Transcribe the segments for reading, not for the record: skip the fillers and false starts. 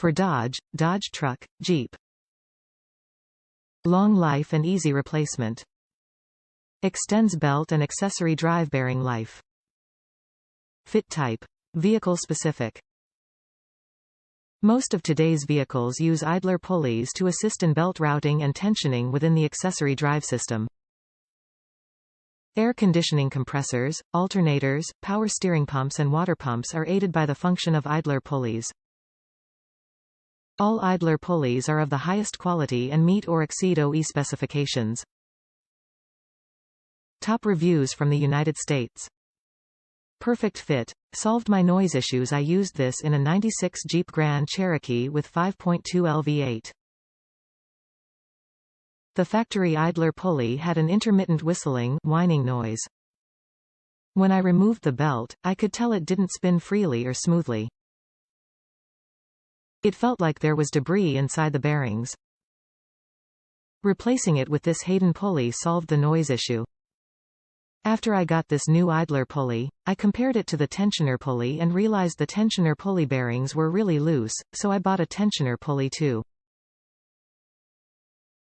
for Dodge, Dodge truck, Jeep. Long life and easy replacement. Extends belt and accessory drive bearing life. Fit type. Vehicle specific. Most of today's vehicles use idler pulleys to assist in belt routing and tensioning within the accessory drive system. Air conditioning compressors, alternators, power steering pumps and water pumps are aided by the function of idler pulleys. All idler pulleys are of the highest quality and meet or exceed OE specifications. Top reviews from the United States. Perfect fit. Solved my noise issues. I used this in a 96 Jeep Grand Cherokee with 5.2 LV8. The factory idler pulley had an intermittent whining noise. When I removed the belt, I could tell it didn't spin freely or smoothly. It felt like there was debris inside the bearings. Replacing it with this Hayden pulley solved the noise issue. After I got this new idler pulley, I compared it to the tensioner pulley and realized the tensioner pulley bearings were really loose, so I bought a tensioner pulley too.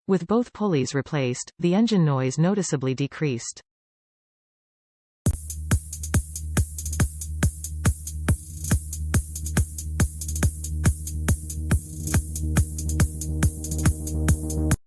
With both pulleys replaced, the engine noise noticeably decreased.